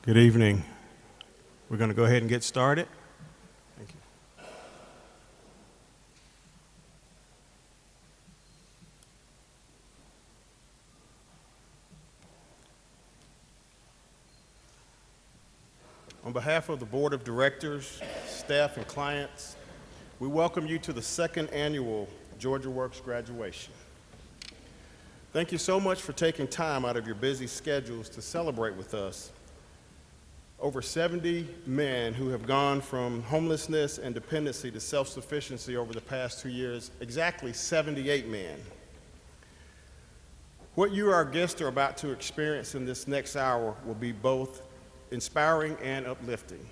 Good evening. We're going to go ahead and get started. Thank you. On behalf of the Board of Directors, staff, and clients, we welcome you to the second annual Georgia Works graduation. Thank you so much for taking time out of your busy schedules to celebrate with us. Over 70 men who have gone from homelessness and dependency to self-sufficiency over the past 2 years, exactly 78 men. What you, our guests, are about to experience in this next hour will be both inspiring and uplifting.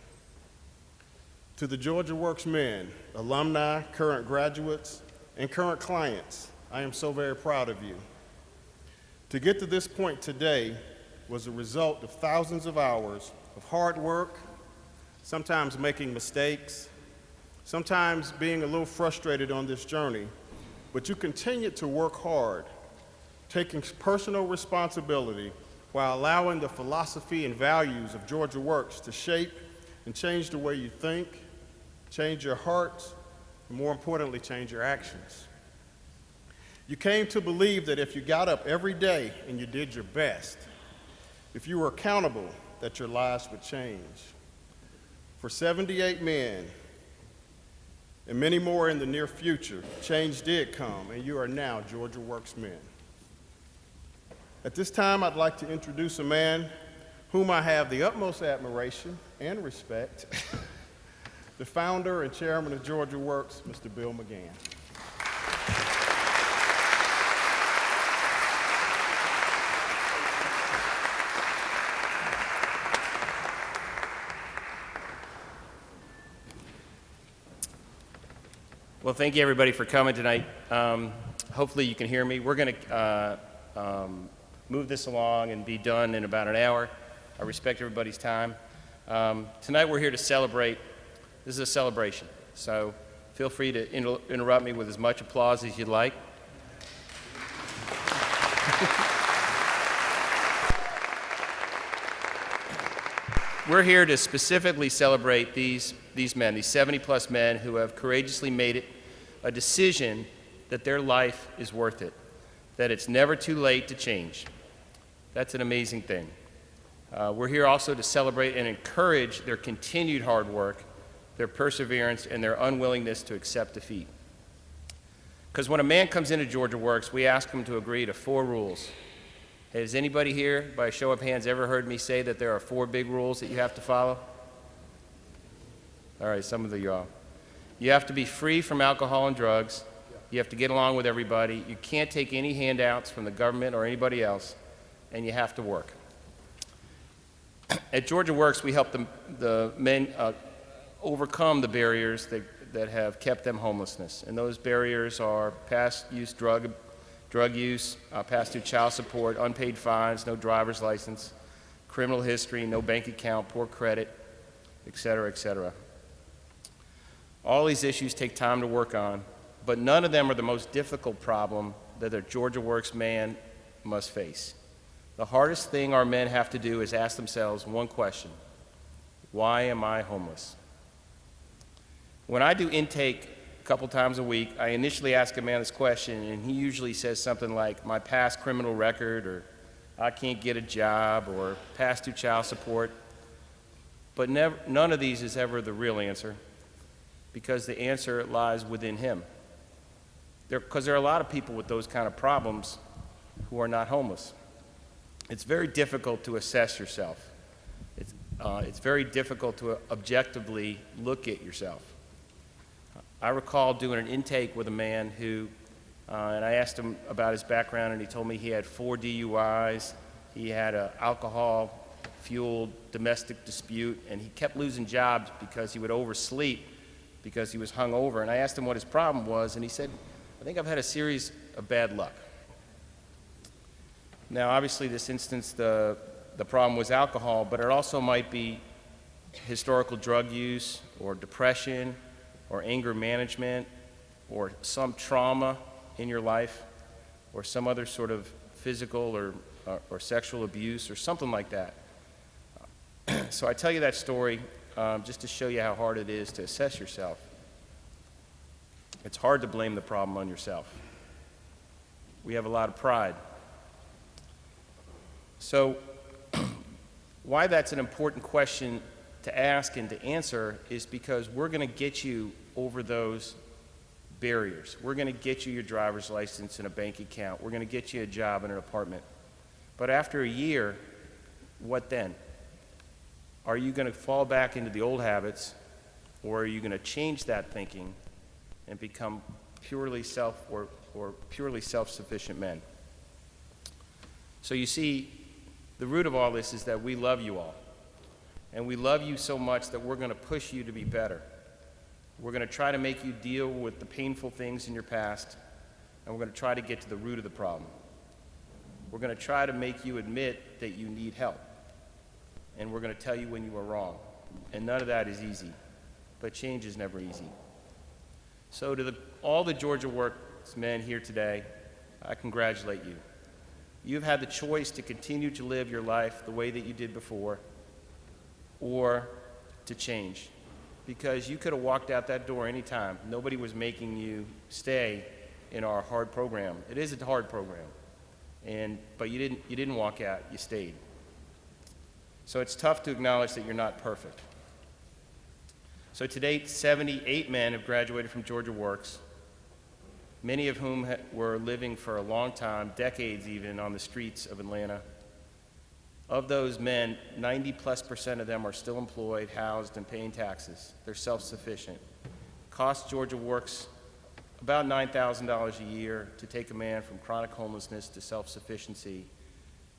To the Georgia Works men, alumni, current graduates, and current clients, I am so very proud of you. To get to this point today was a result of thousands of hours of hard work, sometimes making mistakes, sometimes being a little frustrated on this journey, but you continued to work hard, taking personal responsibility while allowing the philosophy and values of Georgia Works to shape and change the way you think, change your hearts, and more importantly, change your actions. You came to believe that if you got up every day and you did your best, if you were accountable, that your lives would change. For 78 men, and many more in the near future, change did come, and you are now Georgia Works men. At this time, I'd like to introduce a man whom I have the utmost admiration and respect, the founder and chairman of Georgia Works, Mr. Bill McGann. Well, thank you everybody for coming tonight. Hopefully you can hear me. We're going to move this along and be done in about an hour. I respect everybody's time. Tonight we're here to celebrate. This is a celebration, so feel free to interrupt me with as much applause as you'd like. We're here to specifically celebrate these men, these 70-plus men who have courageously made it a decision that their life is worth it, that it's never too late to change. That's an amazing thing. We're here also to celebrate and encourage their continued hard work, their perseverance, and their unwillingness to accept defeat. Because when a man comes into Georgia Works, we ask him to agree to 4 rules. Has anybody here, by a show of hands, ever heard me say that there are 4 big rules that you have to follow? All right, some of you are. You have to be free from alcohol and drugs. You have to get along with everybody. You can't take any handouts from the government or anybody else, and you have to work. At Georgia Works, we help the men overcome the barriers that have kept them homelessness, and those barriers are past use drug use, past due child support, unpaid fines, no driver's license, criminal history, no bank account, poor credit, et cetera, et cetera. All these issues take time to work on, but none of them are the most difficult problem that a Georgia Works man must face. The hardest thing our men have to do is ask themselves one question: why am I homeless? When I do intake a couple times a week, I initially ask a man this question, and he usually says something like, my past criminal record, or I can't get a job, or past due child support. But none of these is ever the real answer, because the answer lies within him. Because there are a lot of people with those kind of problems who are not homeless. It's very difficult to assess yourself. It's very difficult to objectively look at yourself. I recall doing an intake with a man who, and I asked him about his background, and he told me he had 4 DUIs, he had an alcohol-fueled domestic dispute, and he kept losing jobs because he would oversleep because he was hungover. And I asked him what his problem was, and he said, I think I've had a series of bad luck. Now, obviously, this instance, the problem was alcohol, but it also might be historical drug use, or depression, or anger management, or some trauma in your life, or some other sort of physical or sexual abuse, or something like that. So I tell you that story just to show you how hard it is to assess yourself. It's hard to blame the problem on yourself. We have a lot of pride. So why that's an important question to ask and to answer is because we're going to get you over those barriers. We're going to get you your driver's license and a bank account. We're going to get you a job and an apartment. But after a year, what then? Are you going to fall back into the old habits, or are you going to change that thinking and become purely purely self-sufficient men? So you see, the root of all this is that we love you all. And we love you so much that we're going to push you to be better. We're going to try to make you deal with the painful things in your past, and we're going to try to get to the root of the problem. We're going to try to make you admit that you need help, and we're going to tell you when you are wrong. And none of that is easy, but change is never easy. So to all the Georgia Works men here today, I congratulate you. You've had the choice to continue to live your life the way that you did before, or to change. Because you could have walked out that door anytime. Nobody was making you stay in our hard program. It is a hard program. But you didn't walk out, you stayed. So it's tough to acknowledge that you're not perfect. So to date, 78 men have graduated from Georgia Works, many of whom were living for a long time, decades even, on the streets of Atlanta. Of those men, 90+% of them are still employed, housed, and paying taxes. They're self-sufficient. Costs Georgia Works about $9,000 a year to take a man from chronic homelessness to self-sufficiency.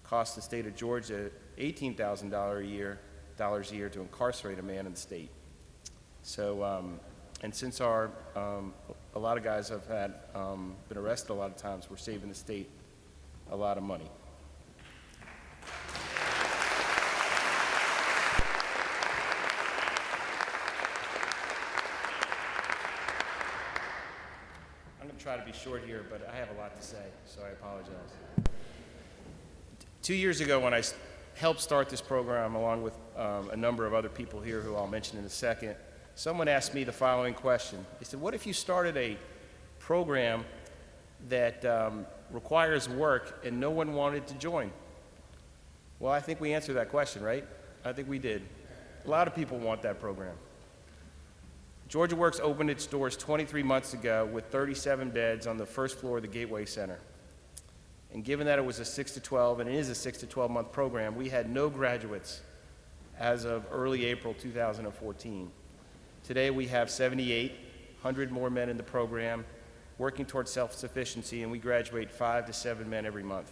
Costs the state of Georgia $18,000 a year to incarcerate a man in the state. So, and since a lot of guys have been arrested a lot of times, we're saving the state a lot of money. Try to be short here, but I have a lot to say, so I apologize. 2 years ago, when I helped start this program, along with a number of other people here who I'll mention in a second, someone asked me the following question. They said, what if you started a program that requires work and no one wanted to join? Well, I think we answered that question, right? I think we did. A lot of people want that program. Georgia Works opened its doors 23 months ago with 37 beds on the first floor of the Gateway Center. And given that it was a 6 to 12, and it is a 6 to 12 month program, we had no graduates as of early April 2014. Today we have 78, 100 more men in the program working towards self-sufficiency, and we graduate 5 to 7 men every month.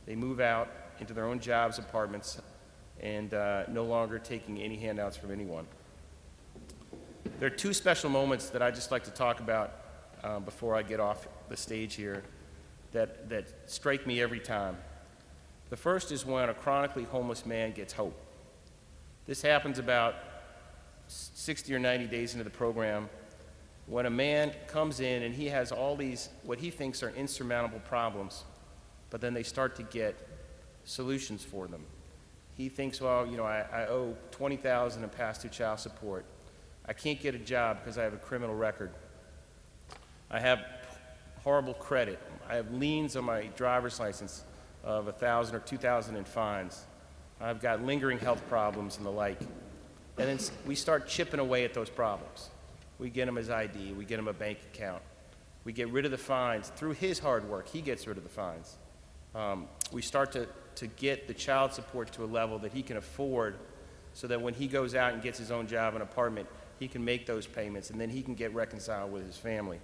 They move out into their own jobs, apartments, and no longer taking any handouts from anyone. There are two special moments that I'd just like to talk about before I get off the stage here that strike me every time. The first is when a chronically homeless man gets hope. This happens about 60 or 90 days into the program, when a man comes in and he has all these, what he thinks are insurmountable problems, but then they start to get solutions for them. He thinks, well, you know, I owe $20,000 in past due child support. I can't get a job because I have a criminal record. I have horrible credit. I have liens on my driver's license of $1,000 or $2,000 in fines. I've got lingering health problems and the like. And then we start chipping away at those problems. We get him his ID, we get him a bank account. We get rid of the fines. Through his hard work, he gets rid of the fines. We start to get the child support to a level that he can afford, so that when he goes out and gets his own job and apartment, he can make those payments, and then he can get reconciled with his family.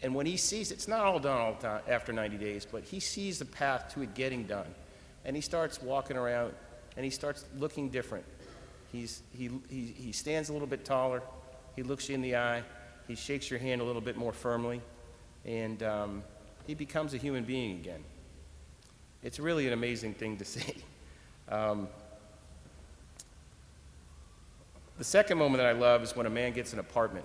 And when he sees, it's not all done all the time after 90 days, but he sees the path to it getting done. And he starts walking around, and he starts looking different. He stands a little bit taller, he looks you in the eye, he shakes your hand a little bit more firmly, and he becomes a human being again. It's really an amazing thing to see. The second moment that I love is when a man gets an apartment.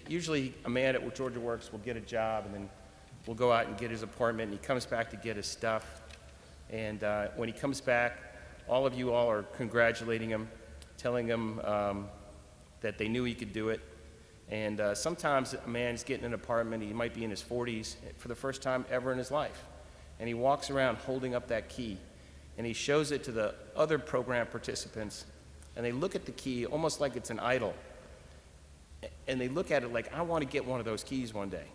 Usually a man at Georgia Works will get a job, and then will go out and get his apartment, and he comes back to get his stuff. And when he comes back, all of you all are congratulating him, telling him that they knew he could do it. And sometimes a man's getting an apartment, he might be in his 40s for the first time ever in his life. And he walks around holding up that key, and he shows it to the other program participants, and they look at the key almost like it's an idol. And they look at it like, I want to get one of those keys one day.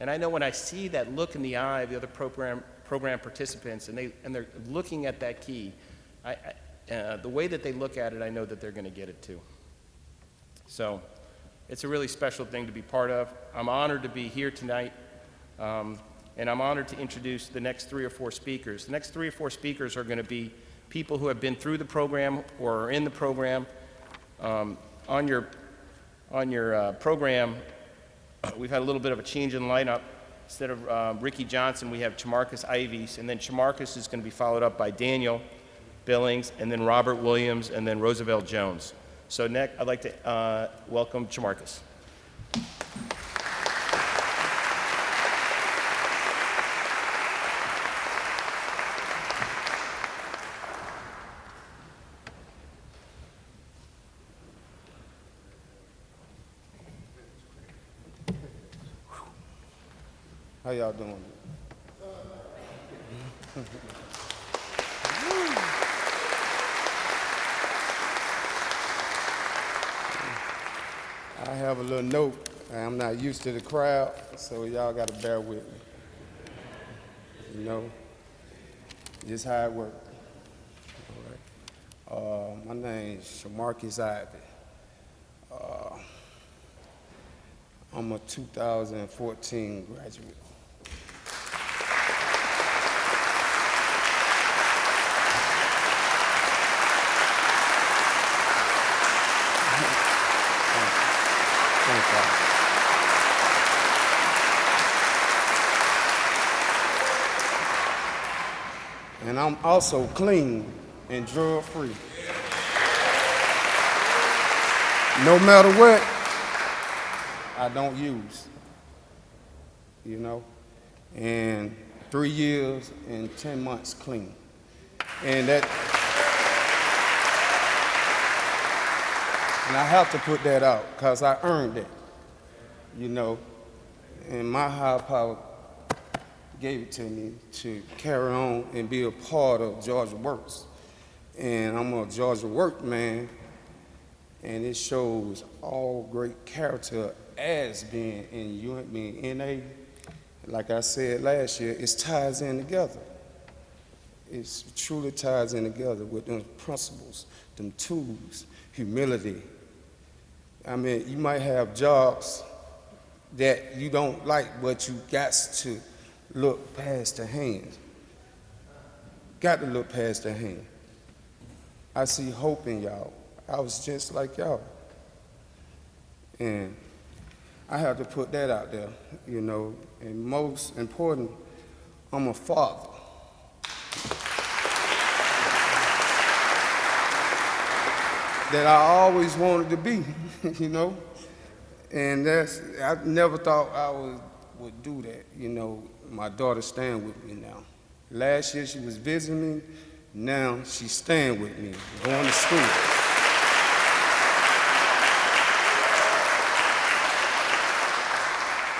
And I know when I see that look in the eye of the other program participants, and they're looking at that key, the way that they look at it, I know that they're going to get it too. So it's a really special thing to be part of. I'm honored to be here tonight, and I'm honored to introduce the next 3 or 4 speakers. The next 3 or 4 speakers are going to be people who have been through the program or are in the program. On your program, we've had a little bit of a change in lineup. Instead of Ricky Johnson, we have Chamarcus Ives, and then Chamarcus is going to be followed up by Daniel Billings, and then Robert Williams, and then Roosevelt Jones. So next, I'd like to welcome Chamarcus. How y'all doing? I have a little note. I'm not used to the crowd, so y'all got to bear with me. You know, just how it works. All right. My name is Chamarcus Ivy. I'm a 2014 graduate. And I'm also clean and drug-free. No matter what, I don't use, you know? And 3 years and 10 months clean. And I have to put that out because I earned it, you know? And my higher power gave it to me to carry on and be a part of Georgia Works. And I'm a Georgia Work man, and it shows all great character as being in being NA. Like I said last year, it ties in together. It truly ties in together with them principles, them tools, humility. I mean, you might have jobs that you don't like, but you got to look past the hands. Got to look past the hand. I see hope in y'all. I was just like y'all. And I have to put that out there, you know. And most important, I'm a father. That I always wanted to be, you know. And I never thought I would do that, you know. My daughter's staying with me now. Last year she was visiting me, now she's staying with me, going to school.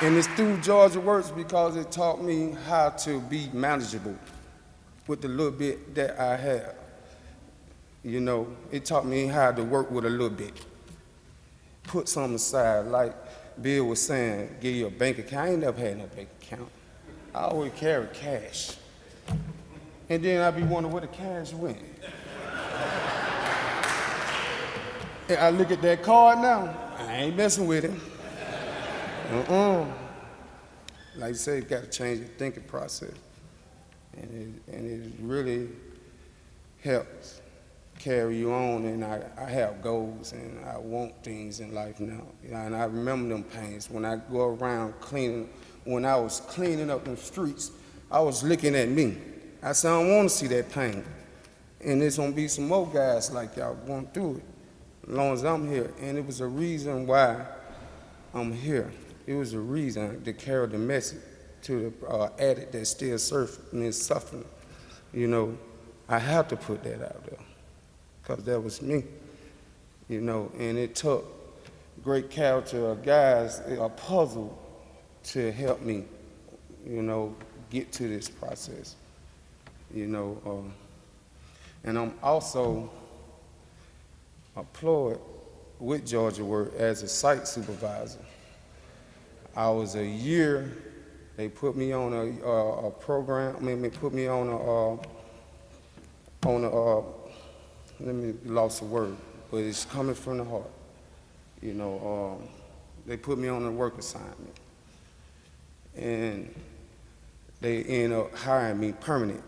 And it's through Georgia Works because it taught me how to be manageable with the little bit that I have. You know, it taught me how to work with a little bit. Put something aside, like Bill was saying, give you a bank account. I ain't never had no bank account. I always carry cash. And then I'd be wondering where the cash went. And I look at that card now, I ain't messing with it. Like you said, you got to change your thinking process. And it really helps carry you on, and I have goals, and I want things in life now. And I remember them pains. When I go around cleaning, when I was cleaning up the streets, I was looking at me. I said, I don't want to see that pain. And there's going to be some more guys like y'all going through it, as long as I'm here. And it was a reason why I'm here. It was a reason to carry the message to the addict that's still suffering, you know. I have to put that out there because that was me, you know, and it took great character of guys, a puzzle to help me, you know, get to this process, you know. And I'm also employed with Georgia Work as a site supervisor. I was a year, they put me on a program, they put me on let me lost a word, but it's coming from the heart. You know, they put me on a work assignment. And they ended up hiring me permanent.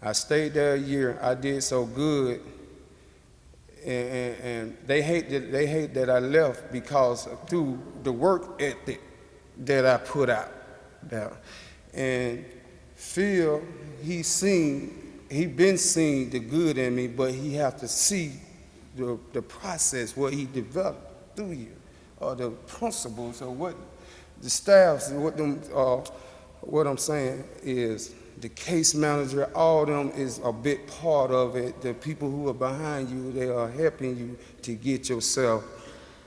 I stayed there a year, I did so good, and they hate that I left because through the work ethic that I put out there. And Phil, he been seeing the good in me, but he have to see the process, what he developed through you, or the principles, or what the staffs, what I'm saying is the case manager, all of them is a big part of it. The people who are behind you, they are helping you to get yourself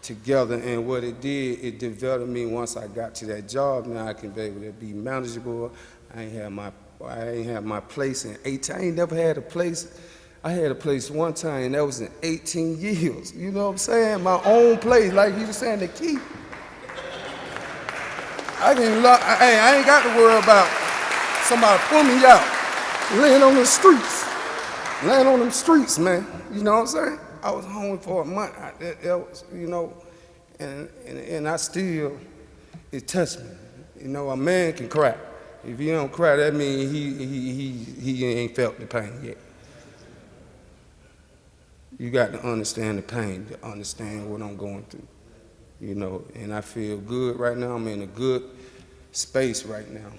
together. And what it did, it developed me once I got to that job. Now I can be able to be manageable. I ain't had my place in 18. I ain't never had a place. I had a place one time, and that was in 18 years. You know what I'm saying? My own place, like you were saying, to keep. I ain't got to worry about somebody pulling me out, laying on the streets. Laying on them streets, man. You know what I'm saying? I was home for a month. That was, you know, and I still, it touched me. You know, a man can cry. If he don't cry, that means he ain't felt the pain yet. You got to understand the pain, to understand what I'm going through. You know, and I feel good right now. I'm in a good space right now.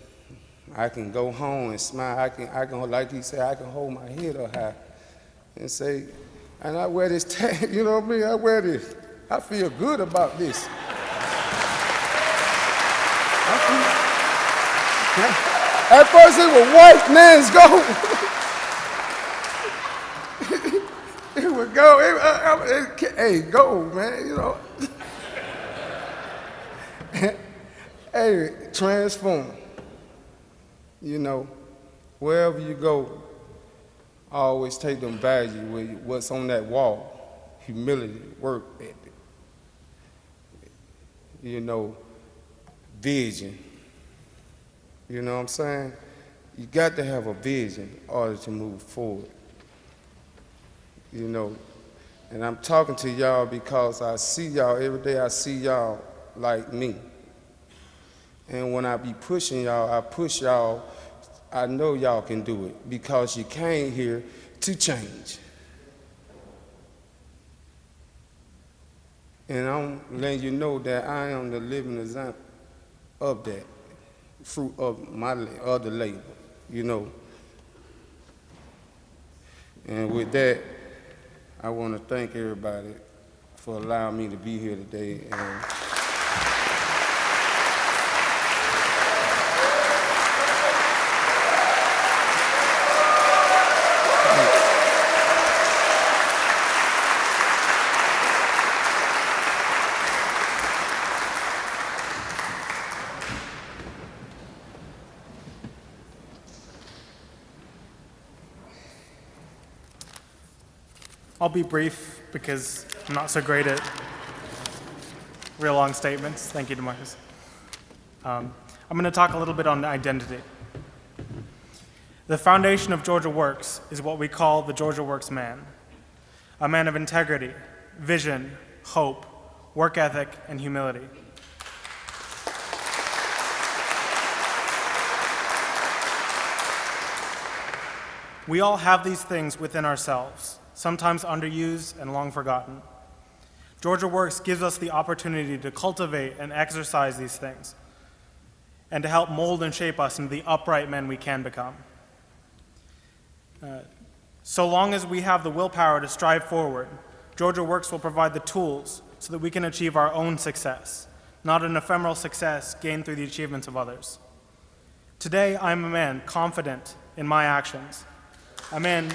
I can go home and smile. I can, like he said, I can hold my head up high and say, and I wear this tag, you know what I mean? I wear this. I feel good about this. At first it was white, now it's gold. It would go, hey, gold, man, you know. Hey, transform. You know, wherever you go, always take them values, what's on that wall. Humility, work ethic. You know, vision. You know what I'm saying? You got to have a vision in order to move forward. You know, and I'm talking to y'all because I see y'all, every day I see y'all like me. And when I be pushing y'all, I push y'all, I know y'all can do it because you came here to change. And I'm letting you know that I am the living example of that, fruit of the labor, you know. And with that, I want to thank everybody for allowing me to be here today. And I'll be brief because I'm not so great at real long statements. Thank you, DeMarcus. I'm going to talk a little bit on identity. The foundation of Georgia Works is what we call the Georgia Works man, a man of integrity, vision, hope, work ethic, and humility. We all have these things within ourselves, sometimes underused and long forgotten. Georgia Works gives us the opportunity to cultivate and exercise these things and to help mold and shape us into the upright men we can become. So long as we have the willpower to strive forward, Georgia Works will provide the tools so that we can achieve our own success, not an ephemeral success gained through the achievements of others. Today, I'm a man confident in my actions, A man,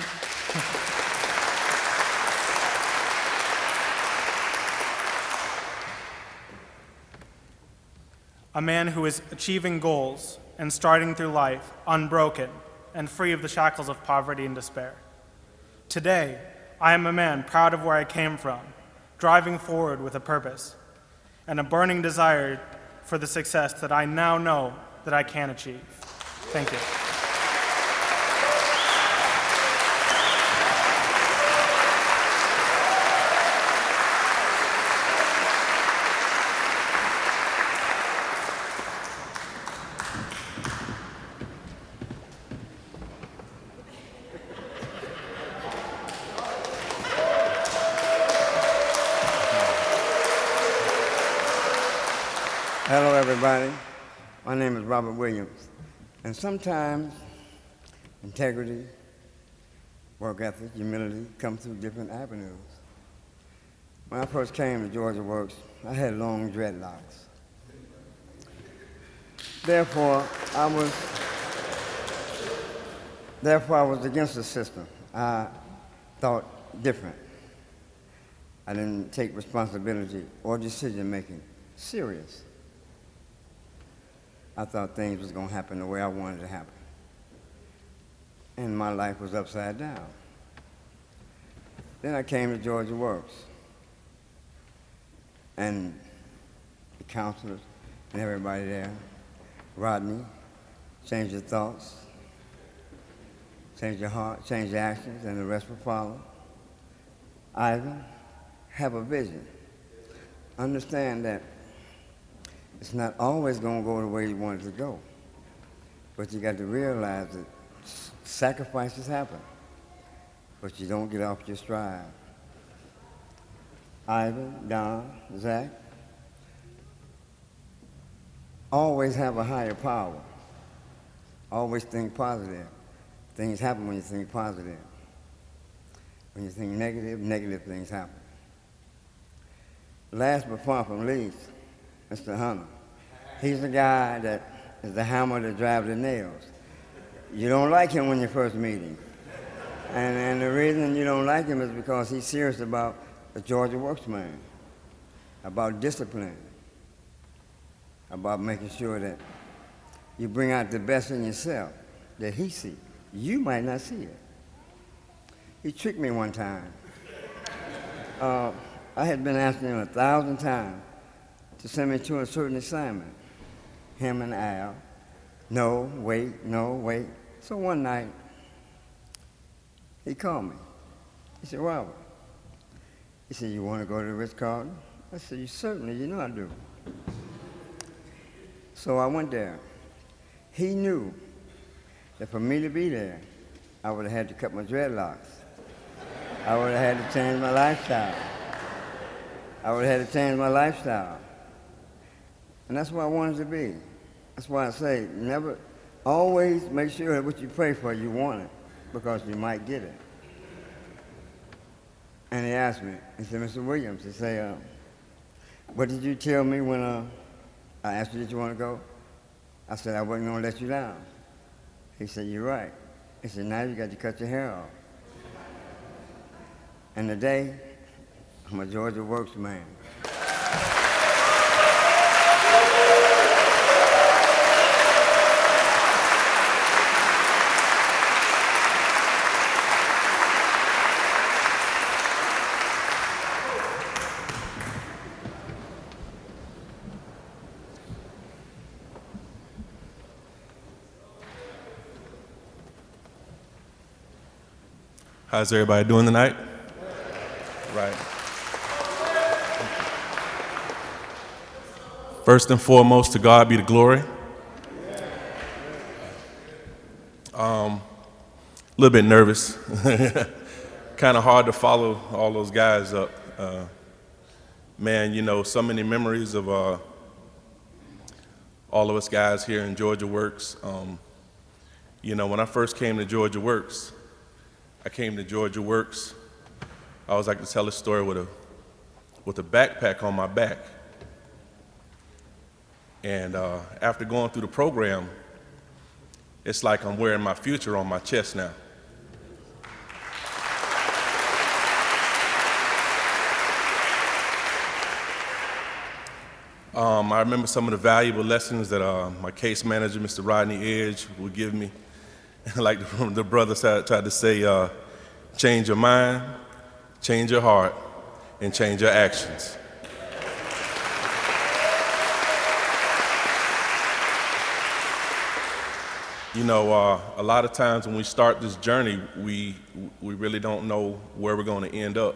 a man who is achieving goals and starting through life unbroken and free of the shackles of poverty and despair. Today, I am a man proud of where I came from, driving forward with a purpose and a burning desire for the success that I now know that I can achieve. Thank you. Hello, everybody. My name is Robert Williams. And sometimes integrity, work ethic, humility come through different avenues. When I first came to Georgia Works, I had long dreadlocks. Therefore, I was against the system. I thought different. I didn't take responsibility or decision-making serious. I thought things was going to happen the way I wanted it to happen. And my life was upside down. Then I came to Georgia Works. And the counselors and everybody there, Rodney, change your thoughts, change your heart, change your actions, and the rest will follow. Ivan, have a vision. Understand that it's not always going to go the way you want it to go. But you got to realize that sacrifices happen, but you don't get off your stride. Ivan, Don, Zach, always have a higher power. Always think positive. Things happen when you think positive. When you think negative, negative things happen. Last but far from least, Mr. Hunter. He's the guy that is the hammer that drives the nails. You don't like him when you first meet him. And the reason you don't like him is because he's serious about the Georgia Works man, about discipline, about making sure that you bring out the best in yourself that he sees. You might not see it. He tricked me one time. I had been asking him 1,000 times to send me to a certain assignment. Him and Al. No, wait, no, wait. So one night, he called me. He said, Robert. He said, you want to go to the Ritz-Carlton? I said, certainly, you know I do. So I went there. He knew that for me to be there, I would have had to cut my dreadlocks. I would have had to change my lifestyle. I would have had to change my lifestyle. And that's what I wanted to be. That's why I say, never, always make sure that what you pray for, you want it, because you might get it. And he asked me, he said, Mr. Williams, he said, what did you tell me when I asked you, did you want to go? I said, I wasn't going to let you down. He said, you're right. He said, now you got to cut your hair off. And today, I'm a Georgia Works man. How's everybody doing tonight? Right. First and foremost, to God be the glory. A little bit nervous. Kind of hard to follow all those guys up. Man, you know, so many memories of all of us guys here in Georgia Works. You know, when I first came to Georgia Works, I always like to tell this story with a backpack on my back. And after going through the program, it's like I'm wearing my future on my chest now. I remember some of the valuable lessons that my case manager, Mr. Rodney Edge, would give me. Like the brother tried to say, change your mind, change your heart, and change your actions. You know, a lot of times when we start this journey, we really don't know where we're going to end up.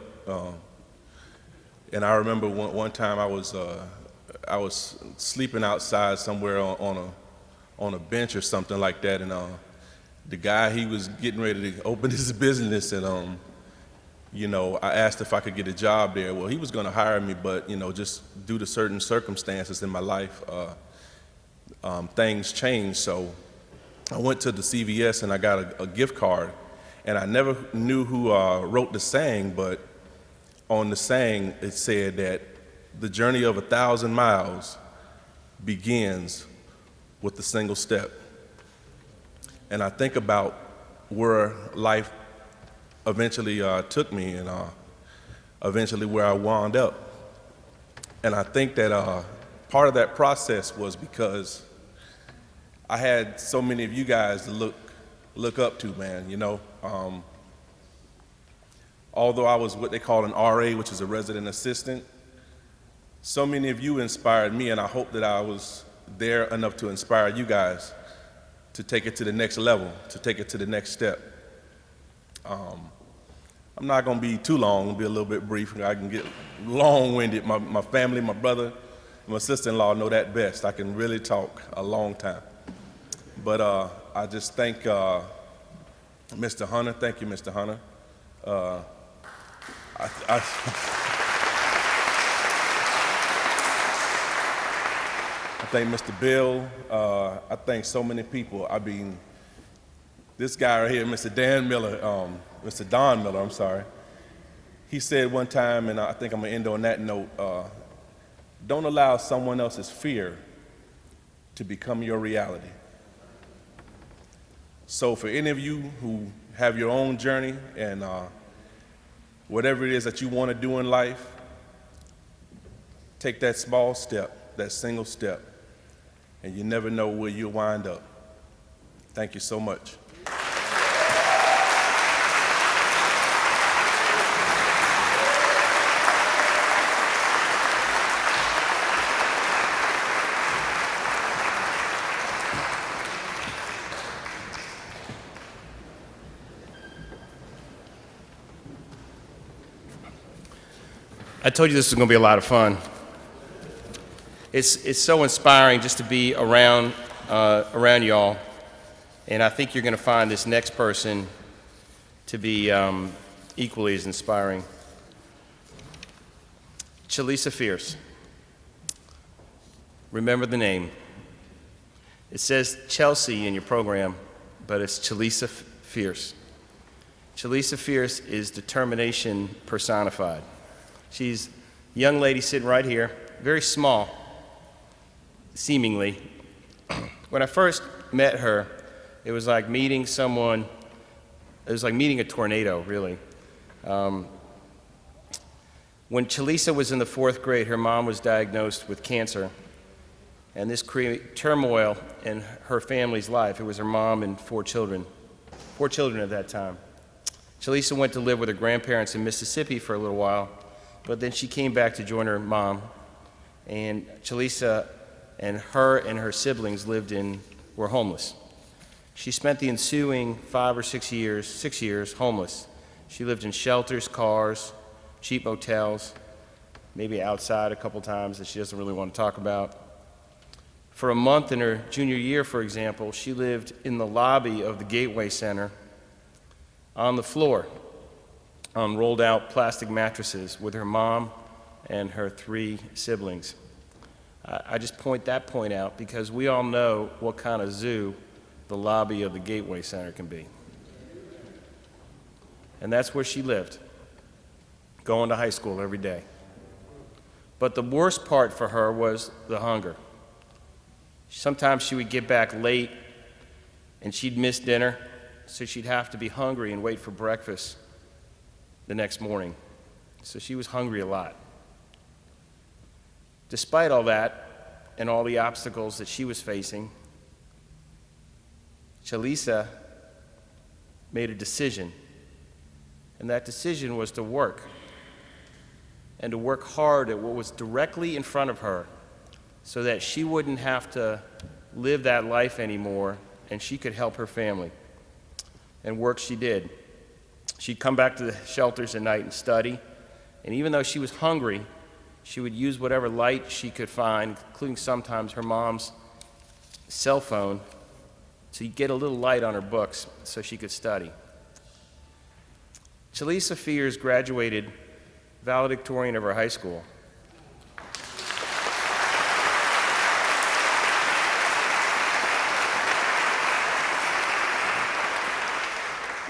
And I remember one time I was sleeping outside somewhere on a bench or something like that, and the guy, he was getting ready to open his business, and you know, I asked if I could get a job there. Well, he was going to hire me, but you know, just due to certain circumstances in my life, things changed. So I went to the CVS and I got a gift card, and I never knew who wrote the saying, but on the saying it said that the journey of 1,000 miles begins with a single step. And I think about where life eventually took me, and eventually where I wound up. And I think that part of that process was because I had so many of you guys to look up to, man, you know. Although I was what they call an RA, which is a resident assistant, so many of you inspired me, and I hope that I was there enough to inspire you guys to take it to the next level, to take it to the next step. I'm not going to be too long, I'll be a little bit brief. I can get long-winded. My family, my brother, my sister-in-law know that best. I can really talk a long time. But I just thank Mr. Hunter. Thank you, Mr. Hunter. I thank Mr. Bill. I thank so many people. I mean, this guy right here, Mr. Dan Miller, Mr. Don Miller, I'm sorry. He said one time, and I think I'm gonna end on that note, don't allow someone else's fear to become your reality. So for any of you who have your own journey and whatever it is that you want to do in life, take that small step, that single step, and you never know where you'll wind up. Thank you so much. I told you this was going to be a lot of fun. It's so inspiring just to be around y'all, and I think you're going to find this next person to be equally as inspiring. Chalisa Fierce. Remember the name. It says Chelsea in your program, but it's Chalisa Fierce. Chalisa Fierce is determination personified. She's a young lady sitting right here, very small, seemingly. When I first met her, it was like meeting someone, it was like meeting a tornado, really. When Chalisa was in the 4th grade, her mom was diagnosed with cancer, and this created turmoil in her family's life. It was her mom and 4 children at that time. Chalisa went to live with her grandparents in Mississippi for a little while, but then she came back to join her mom, and Chalisa and her siblings were homeless. She spent the ensuing 5 or 6 years homeless. She lived in shelters, cars, cheap motels, maybe outside a couple times that she doesn't really want to talk about. For a month in her junior year, for example, she lived in the lobby of the Gateway Center on the floor on rolled out plastic mattresses with her mom and her 3 siblings. I just point that point out because we all know what kind of zoo the lobby of the Gateway Center can be. And that's where she lived, going to high school every day. But the worst part for her was the hunger. Sometimes she would get back late and she'd miss dinner, so she'd have to be hungry and wait for breakfast the next morning. So she was hungry a lot. Despite all that, and all the obstacles that she was facing, Chalisa made a decision, and that decision was to work, and to work hard at what was directly in front of her so that she wouldn't have to live that life anymore and she could help her family. And work she did. She'd come back to the shelters at night and study, and even though she was hungry, she would use whatever light she could find, including sometimes her mom's cell phone, to get a little light on her books so she could study. Chalisa Fears graduated valedictorian of her high school.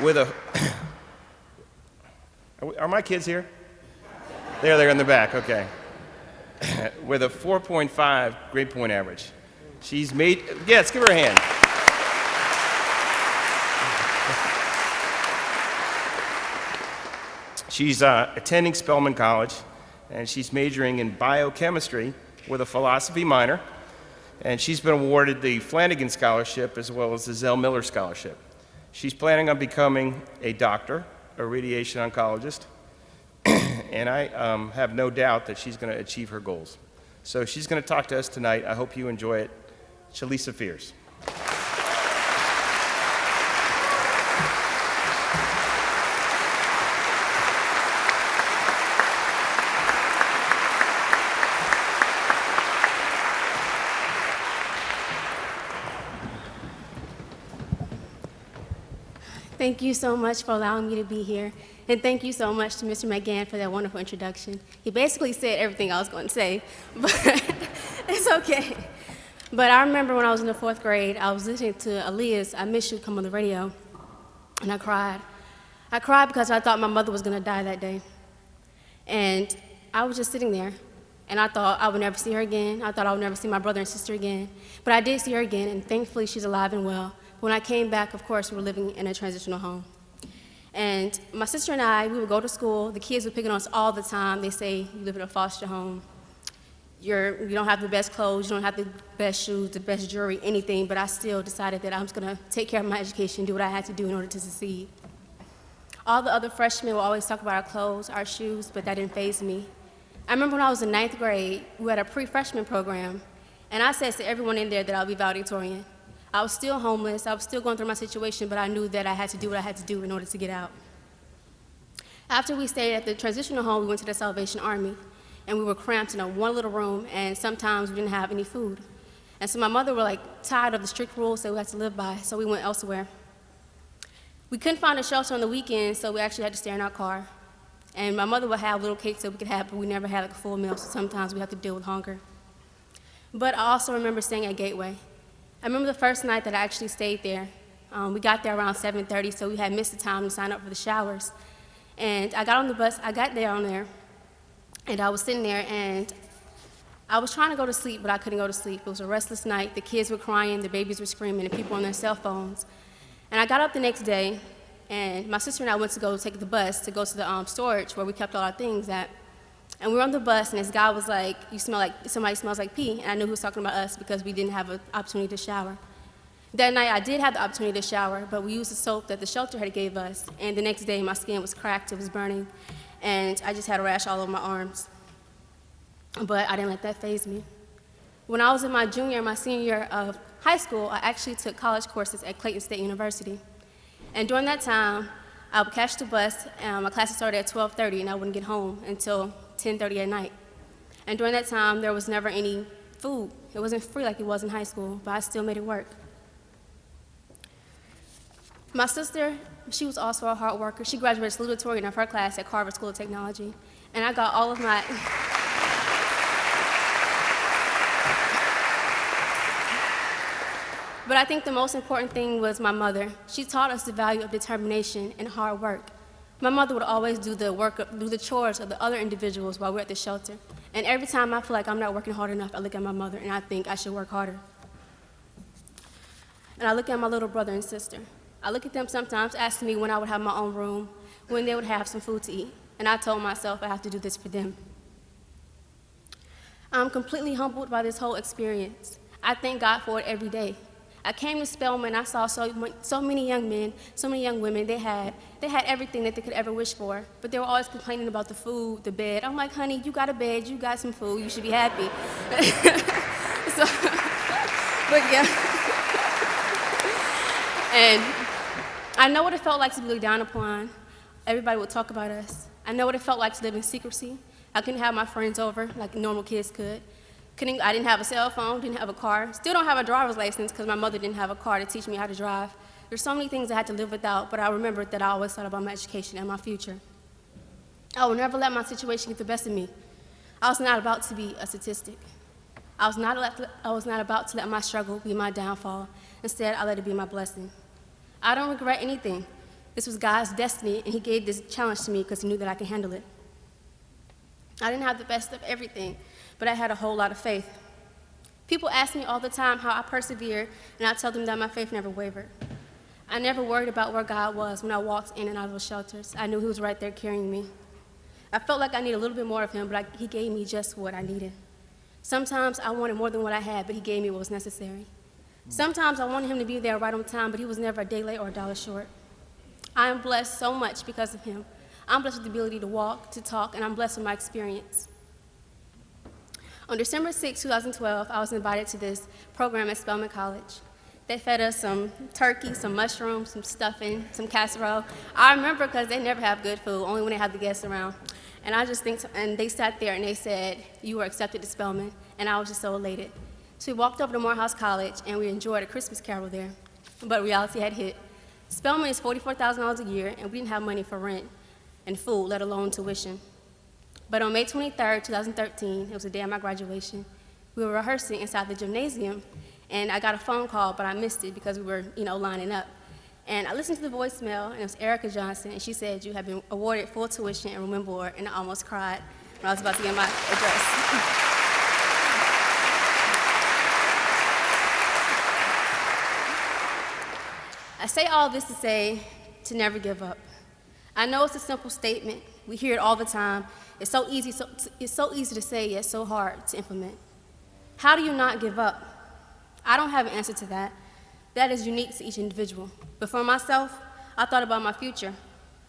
With a, are my kids here? They're in the back, okay. With a 4.5 grade point average. She's made, yes, give her a hand. She's attending Spelman College, and she's majoring in biochemistry with a philosophy minor, and she's been awarded the Flanagan Scholarship as well as the Zell Miller Scholarship. She's planning on becoming a doctor, a radiation oncologist, and I have no doubt that she's going to achieve her goals. So she's going to talk to us tonight. I hope you enjoy it. Chalisa Fears. Thank you so much for allowing me to be here. And thank you so much to Mr. McGann for that wonderful introduction. He basically said everything I was going to say, but it's okay. But I remember when I was in the 4th grade, I was listening to Aaliyah's I Miss You come on the radio, and I cried. I cried because I thought my mother was going to die that day. And I was just sitting there, and I thought I would never see her again. I thought I would never see my brother and sister again. But I did see her again, and thankfully she's alive and well. When I came back, of course, we were living in a transitional home. And my sister and I, we would go to school. The kids were picking on us all the time. They say, you live in a foster home. You don't have the best clothes, you don't have the best shoes, the best jewelry, anything. But I still decided that I was going to take care of my education, do what I had to do in order to succeed. All the other freshmen would always talk about our clothes, our shoes, but that didn't faze me. I remember when I was in 9th grade, we had a pre-freshman program. And I said to everyone in there that I'll be valedictorian. I was still homeless, I was still going through my situation, but I knew that I had to do what I had to do in order to get out. After we stayed at the transitional home, we went to the Salvation Army, and we were cramped in one little room, and sometimes we didn't have any food. And so my mother was tired of the strict rules that we had to live by, so we went elsewhere. We couldn't find a shelter on the weekends, so we actually had to stay in our car. And my mother would have little cakes that we could have, but we never had a full meal, so sometimes we had to deal with hunger. But I also remember staying at Gateway. I remember the first night that I actually stayed there. We got there around 7:30, so we had missed the time to sign up for the showers. And I got on the bus, I got down there, and I was sitting there, and I was trying to go to sleep, but I couldn't go to sleep. It was a restless night. The kids were crying, the babies were screaming, and people on their cell phones. And I got up the next day, and my sister and I went to go take the bus to go to the storage where we kept all our things at. And we were on the bus, and this guy was like, you smell like, somebody smells like pee. And I knew he was talking about us because we didn't have an opportunity to shower. That night, I did have the opportunity to shower, but we used the soap that the shelter had gave us. And the next day, my skin was cracked, it was burning, and I just had a rash all over my arms. But I didn't let that faze me. When I was in my junior and my senior year of high school, I actually took college courses at Clayton State University. And during that time, I would catch the bus, and my classes started at 12:30, and I wouldn't get home until 10:30 at night. And during that time, there was never any food. It wasn't free like it was in high school, but I still made it work. My sister, she was also a hard worker. She graduated salutatorian of her class at Carver School of Technology. And I got all of my... But I think the most important thing was my mother. She taught us the value of determination and hard work. My mother would always do the chores of the other individuals while we're at the shelter. And every time I feel like I'm not working hard enough, I look at my mother and I think I should work harder. And I look at my little brother and sister. I look at them sometimes asking me when I would have my own room, when they would have some food to eat. And I told myself I have to do this for them. I'm completely humbled by this whole experience. I thank God for it every day. I came to Spelman, I saw so many young men, so many young women. They had everything that they could ever wish for, but they were always complaining about the food, the bed. I'm like, honey, you got a bed, you got some food, you should be happy. So, but yeah. And I know what it felt like to be looked down upon. Everybody would talk about us. I know what it felt like to live in secrecy. I couldn't have my friends over like normal kids could. I didn't have a cell phone, didn't have a car. Still don't have a driver's license because my mother didn't have a car to teach me how to drive. There's so many things I had to live without, but I remembered that I always thought about my education and my future. I would never let my situation get the best of me. I was not about to be a statistic. I was not about to let my struggle be my downfall. Instead, I let it be my blessing. I don't regret anything. This was God's destiny, and he gave this challenge to me because he knew that I could handle it. I didn't have the best of everything, but I had a whole lot of faith. People ask me all the time how I persevered, and I tell them that my faith never wavered. I never worried about where God was when I walked in and out of those shelters. I knew he was right there carrying me. I felt like I needed a little bit more of him, but he gave me just what I needed. Sometimes I wanted more than what I had, but he gave me what was necessary. Sometimes I wanted him to be there right on time, but he was never a day late or a dollar short. I am blessed so much because of him. I'm blessed with the ability to walk, to talk, and I'm blessed with my experience. On December 6, 2012, I was invited to this program at Spelman College. They fed us some turkey, some mushrooms, some stuffing, some casserole. I remember because they never have good food, only when they have the guests around. And I just think, and they sat there and they said, you were accepted to Spelman, and I was just so elated. So we walked over to Morehouse College and we enjoyed a Christmas carol there, but reality had hit. Spelman is $44,000 a year, and we didn't have money for rent and food, let alone tuition. But on May 23rd, 2013, it was the day of my graduation, we were rehearsing inside the gymnasium, and I got a phone call, but I missed it because we were, lining up. And I listened to the voicemail, and it was Erica Johnson, and she said, you have been awarded full tuition and room and board, and I almost cried when I was about to get my address. I say all this to say to never give up. I know it's a simple statement. We hear it all the time. It's so easy to say, yet so hard to implement. How do you not give up? I don't have an answer to that. That is unique to each individual. But for myself, I thought about my future.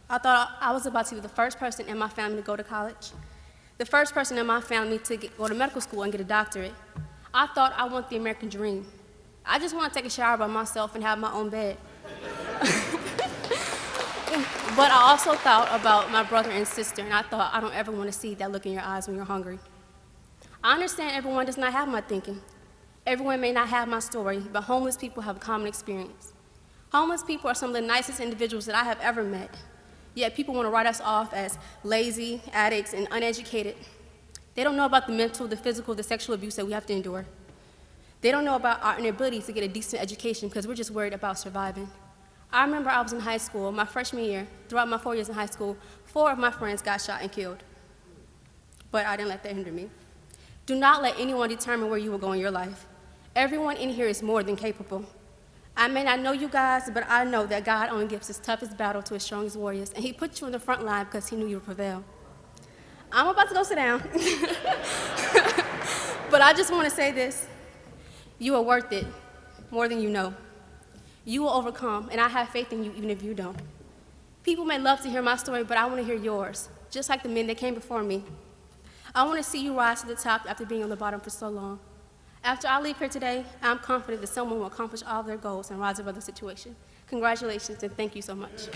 I thought I was about to be the first person in my family to go to college, the first person in my family to go to medical school and get a doctorate. I thought I want the American dream. I just want to take a shower by myself and have my own bed. But I also thought about my brother and sister, and I thought, I don't ever want to see that look in your eyes when you're hungry. I understand everyone does not have my thinking. Everyone may not have my story, but homeless people have a common experience. Homeless people are some of the nicest individuals that I have ever met, yet people want to write us off as lazy, addicts, and uneducated. They don't know about the mental, the physical, the sexual abuse that we have to endure. They don't know about our inability to get a decent education because we're just worried about surviving. I remember I was in high school, my freshman year. Throughout my 4 years in high school, 4 of my friends got shot and killed. But I didn't let that hinder me. Do not let anyone determine where you will go in your life. Everyone in here is more than capable. I may not know you guys, but I know that God only gives his toughest battle to his strongest warriors, and he put you in the front line because he knew you would prevail. I'm about to go sit down. But I just want to say this. You are worth it, more than you know. You will overcome, and I have faith in you even if you don't. People may love to hear my story, but I want to hear yours, just like the men that came before me. I want to see you rise to the top after being on the bottom for so long. After I leave here today, I'm confident that someone will accomplish all of their goals and rise above the situation. Congratulations, and thank you so much.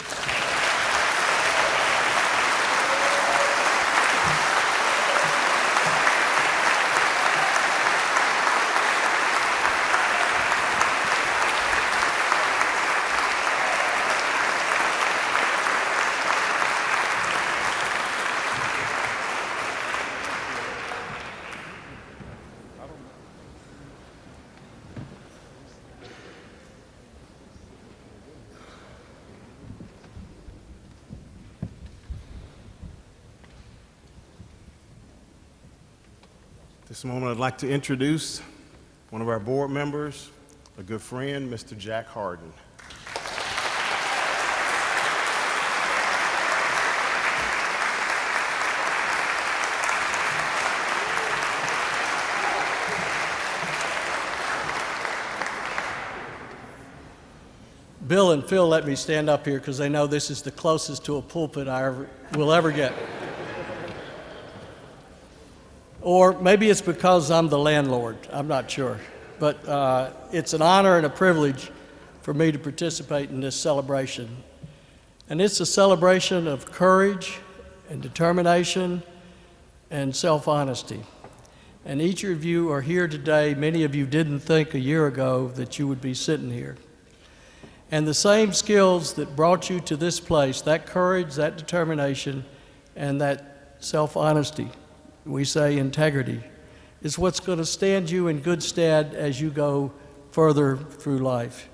This moment, I'd like to introduce one of our board members, a good friend, Mr. Jack Harden. Bill and Phil let me stand up here because they know this is the closest to a pulpit will ever get. Or maybe it's because I'm the landlord. I'm not sure. But it's an honor and a privilege for me to participate in this celebration. And it's a celebration of courage and determination and self-honesty. And each of you are here today. Many of you didn't think a year ago that you would be sitting here. And the same skills that brought you to this place, that courage, that determination, and that self-honesty, we say integrity, is what's going to stand you in good stead as you go further through life.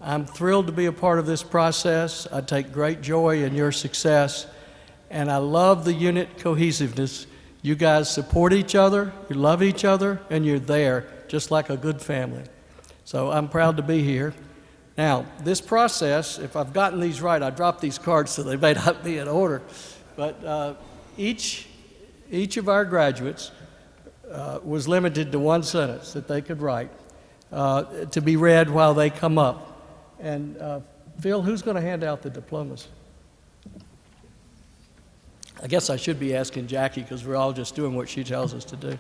I'm thrilled to be a part of this process. I take great joy in your success, and I love the unit cohesiveness. You guys support each other, you love each other, and you're there, just like a good family. So I'm proud to be here. Now, this process, if I've gotten these right, I dropped these cards so they may not be in order, but each of our graduates was limited to one sentence that they could write to be read while they come up. And Phil, who's going to hand out the diplomas? I guess I should be asking Jackie because we're all just doing what she tells us to do.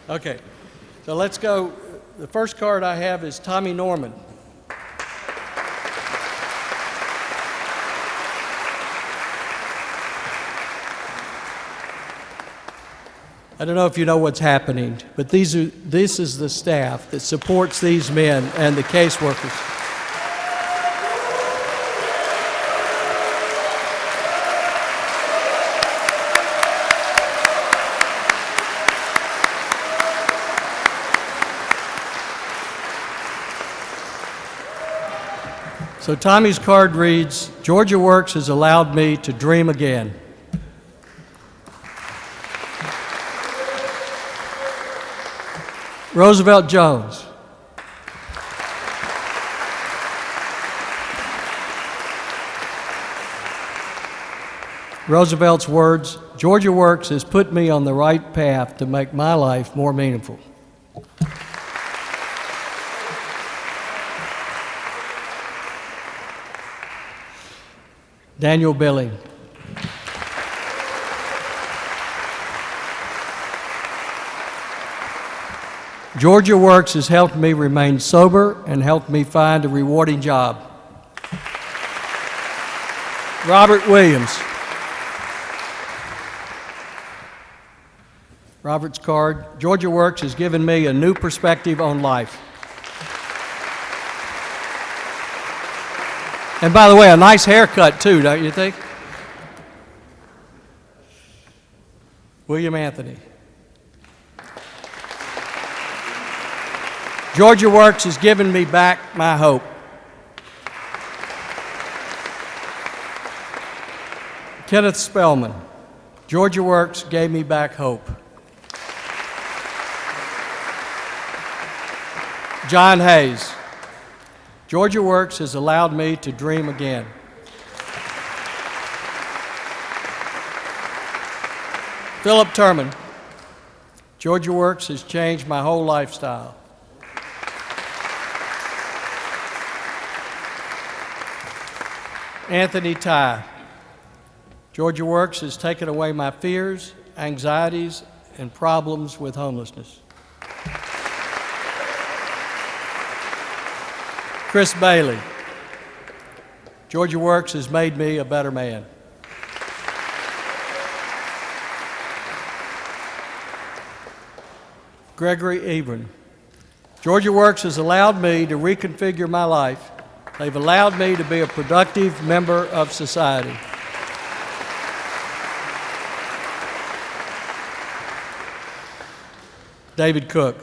Okay, so let's go. The first card I have is Tommy Norman. I don't know if you know what's happening, but this is the staff that supports these men and the caseworkers. So Tommy's card reads, Georgia Works has allowed me to dream again. Roosevelt Jones. Roosevelt's words, Georgia Works has put me on the right path to make my life more meaningful. Daniel Billing. Georgia Works has helped me remain sober and helped me find a rewarding job. Robert Williams. Robert's card, Georgia Works has given me a new perspective on life. And by the way, a nice haircut too, don't you think? William Anthony. Georgia Works has given me back my hope. Kenneth Spellman. Georgia Works gave me back hope. John Hayes. Georgia Works has allowed me to dream again. Philip Turman. Georgia Works has changed my whole lifestyle. Anthony Ty. Georgia Works has taken away my fears, anxieties, and problems with homelessness. Chris Bailey. Georgia Works has made me a better man. Gregory Ebron. Georgia Works has allowed me to reconfigure my life. They've allowed me to be a productive member of society. David Cook.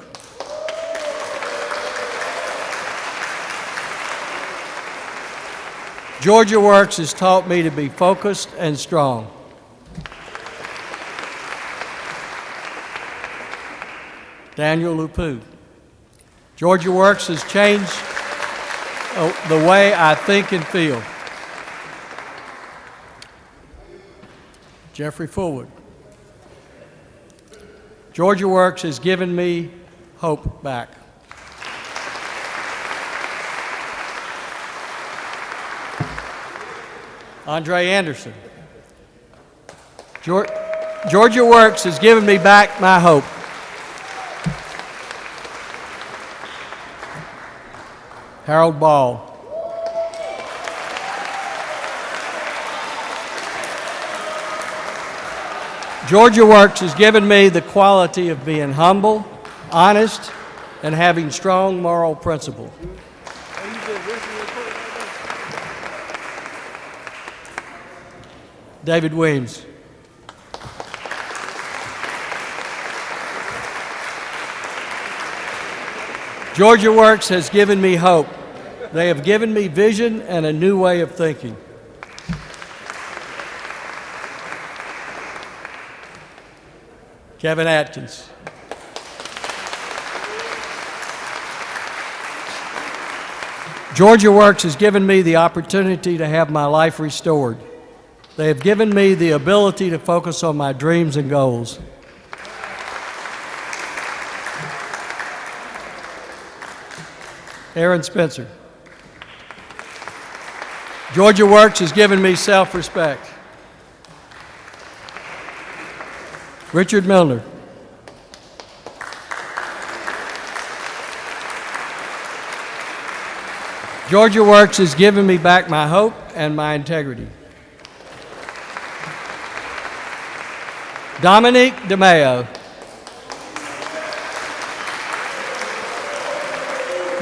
Georgia Works has taught me to be focused and strong. Daniel Lupu. Georgia Works has changed the way I think and feel. Jeffrey Fullwood. Georgia Works has given me hope back. Andre Anderson. Georgia Works has given me back my hope. Harold Ball. Georgia Works has given me the quality of being humble, honest, and having strong moral principles. David Weems. Georgia Works has given me hope. They have given me vision and a new way of thinking. Kevin Atkins. Georgia Works has given me the opportunity to have my life restored. They have given me the ability to focus on my dreams and goals. Aaron Spencer. Georgia Works has given me self-respect. Richard Milner. Georgia Works has given me back my hope and my integrity. Dominique DeMeo.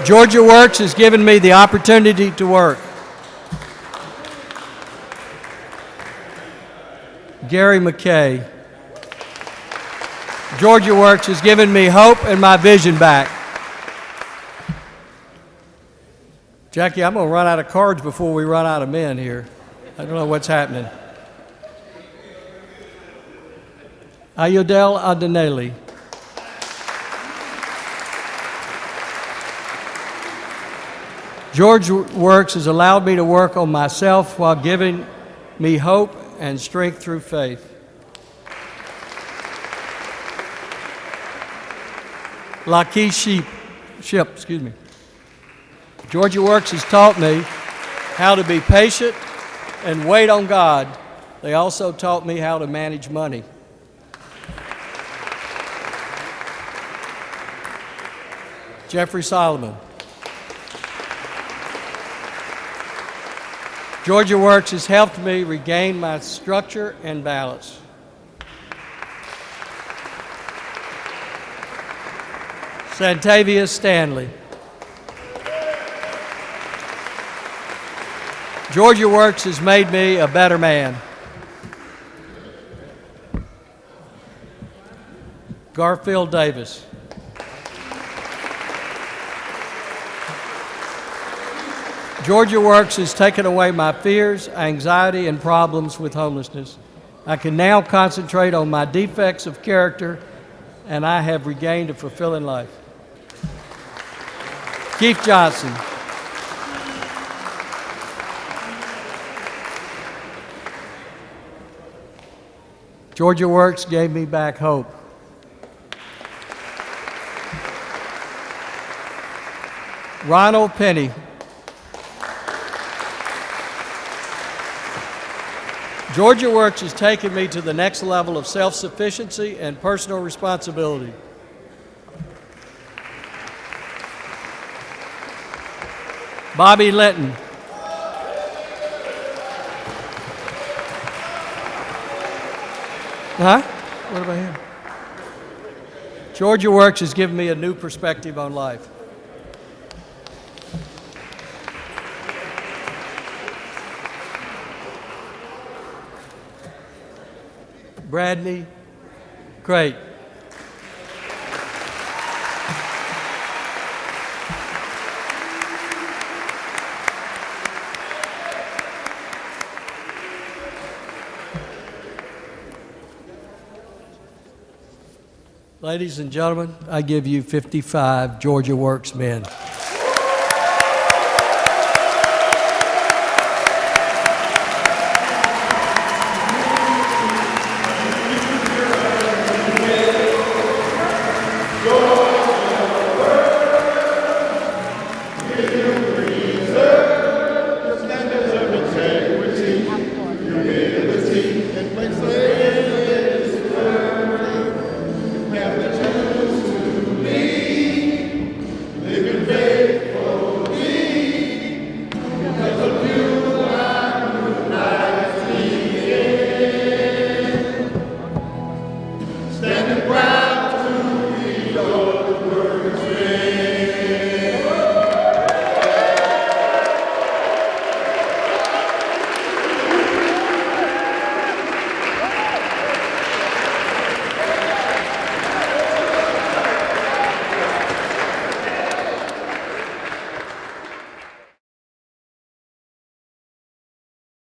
Georgia Works has given me the opportunity to work. Gary McKay. Georgia Works has given me hope and my vision back. Jackie, I'm going to run out of cards before we run out of men here. I don't know what's happening. Ayodele Adeneli. Georgia Works has allowed me to work on myself while giving me hope and strength through faith. Lakeith Ship. Georgia Works has taught me how to be patient and wait on God. They also taught me how to manage money. Jeffrey Solomon. Georgia Works has helped me regain my structure and balance. Santavia Stanley. Georgia Works has made me a better man. Garfield Davis. Georgia Works has taken away my fears, anxiety, and problems with homelessness. I can now concentrate on my defects of character, and I have regained a fulfilling life. Keith Johnson. Georgia Works gave me back hope. Ronald Penny. Georgia Works has taken me to the next level of self-sufficiency and personal responsibility. Bobby Linton. Huh? What about him? Georgia Works has given me a new perspective on life. Bradley Crate. Ladies and gentlemen, I give you 55 Georgia Works men.